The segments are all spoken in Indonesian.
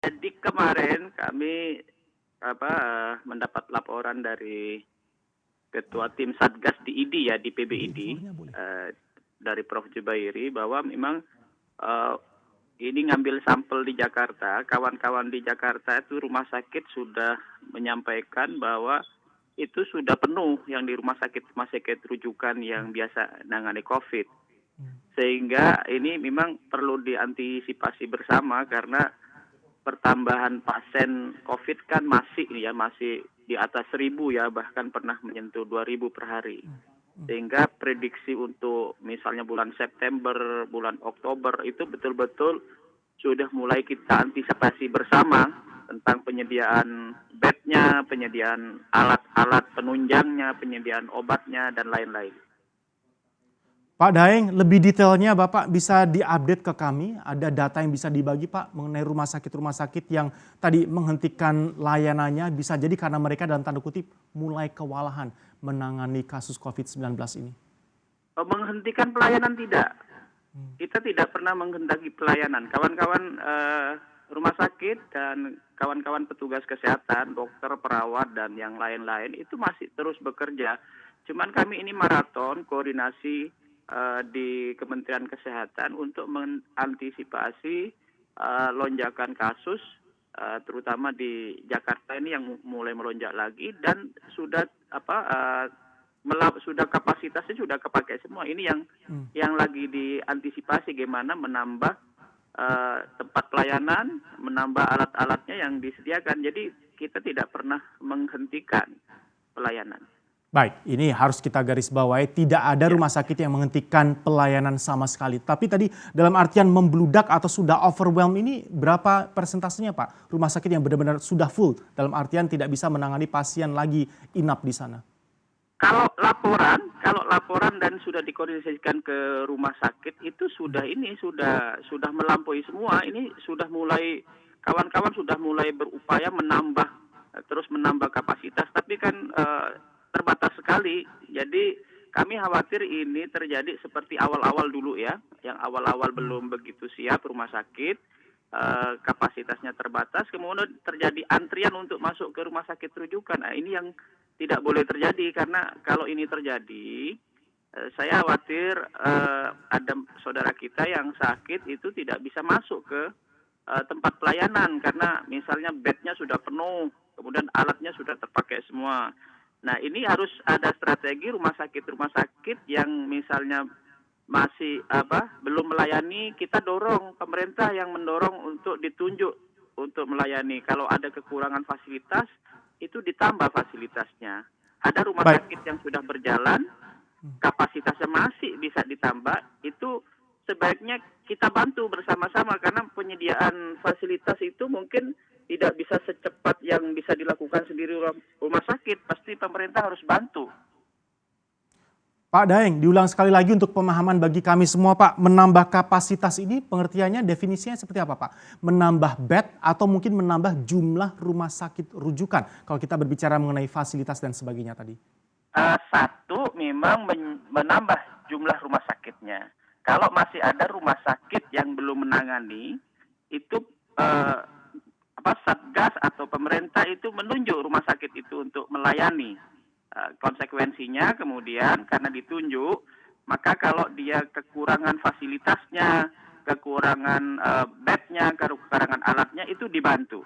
Jadi kemarin kami mendapat laporan dari Ketua Tim Satgas di ID ya, di PBID, dari Prof. Jubairi bahwa memang ini ngambil sampel di Jakarta. Kawan-kawan di Jakarta itu rumah sakit sudah menyampaikan bahwa itu sudah penuh yang di rumah sakit rujukan yang biasa menangani COVID. Sehingga ini memang perlu diantisipasi bersama karena pertambahan pasien COVID kan masih di atas 1.000 ya, bahkan pernah menyentuh 2.000 per hari. Sehingga prediksi untuk misalnya bulan September, bulan Oktober itu betul-betul sudah mulai kita antisipasi bersama tentang penyediaan bednya, penyediaan alat-alat penunjangnya, penyediaan obatnya, dan lain-lain. Pak Daeng, lebih detailnya Bapak bisa diupdate ke kami, ada data yang bisa dibagi Pak mengenai rumah sakit yang tadi menghentikan layanannya, bisa jadi karena mereka dalam tanda kutip mulai kewalahan menangani kasus COVID-19 ini. Menghentikan pelayanan tidak. Kita tidak pernah menghendaki pelayanan. Kawan-kawan rumah sakit dan kawan-kawan petugas kesehatan, dokter, perawat, dan yang lain-lain itu masih terus bekerja. Cuman kami ini maraton koordinasi di Kementerian Kesehatan untuk mengantisipasi lonjakan kasus, terutama di Jakarta ini yang mulai melonjak lagi dan sudah kapasitasnya sudah kepakai semua. Ini yang lagi diantisipasi gimana menambah tempat pelayanan, menambah alat-alatnya yang disediakan. Jadi kita tidak pernah menghentikan pelayanan. Baik, ini harus kita garis bawahi, tidak ada rumah sakit yang menghentikan pelayanan sama sekali. Tapi tadi dalam artian membludak atau sudah overwhelm ini berapa persentasenya Pak? Rumah sakit yang benar-benar sudah full dalam artian tidak bisa menangani pasien lagi inap di sana. Kalau laporan dan sudah dikoordinasikan ke rumah sakit itu sudah melampaui semua. Ini sudah mulai kawan-kawan sudah mulai berupaya terus menambah kapasitas, tapi kan terbatas sekali. Jadi kami khawatir ini terjadi seperti awal-awal dulu ya, yang awal-awal belum begitu siap rumah sakit, kapasitasnya terbatas, kemudian terjadi antrian untuk masuk ke rumah sakit rujukan. Nah, ini yang tidak boleh terjadi karena kalau ini terjadi, saya khawatir ada saudara kita yang sakit itu tidak bisa masuk ke tempat pelayanan karena misalnya bednya sudah penuh, kemudian alatnya sudah terpakai semua. Nah, ini harus ada strategi rumah sakit yang misalnya masih belum melayani, kita dorong pemerintah yang mendorong untuk ditunjuk untuk melayani. Kalau ada kekurangan fasilitas, itu ditambah fasilitasnya. Ada rumah sakit yang sudah berjalan, kapasitasnya masih bisa ditambah, itu sebaiknya kita bantu bersama-sama karena penyediaan fasilitas itu mungkin tidak bisa secepat yang bisa dilakukan sendiri rumah sakit. Pasti pemerintah harus bantu. Pak Daeng, diulang sekali lagi untuk pemahaman bagi kami semua Pak. Menambah kapasitas ini pengertiannya, definisinya seperti apa Pak? Menambah bed atau mungkin menambah jumlah rumah sakit rujukan? Kalau kita berbicara mengenai fasilitas dan sebagainya tadi. Satu, memang menambah jumlah rumah sakitnya. Kalau masih ada rumah sakit yang belum menangani, itu Satgas atau pemerintah itu menunjuk rumah sakit itu untuk melayani. Konsekuensinya kemudian karena ditunjuk, maka kalau dia kekurangan fasilitasnya, kekurangan bednya, kekurangan alatnya itu dibantu.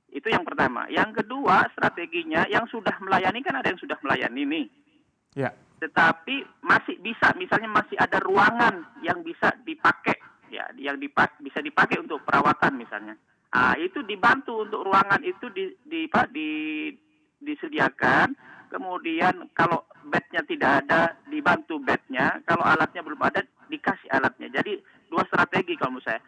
Itu yang pertama. Yang kedua, strateginya yang sudah melayani kan ada yang sudah melayani nih. Ya. Tetapi masih bisa, misalnya masih ada ruangan yang bisa dipakai, ya, yang bisa dipakai untuk perawatan misalnya. Itu dibantu untuk ruangan itu disediakan. Kemudian kalau bednya tidak ada, dibantu bednya. Kalau alatnya belum ada, dikasih alatnya. Jadi dua strategi kalau menurut saya.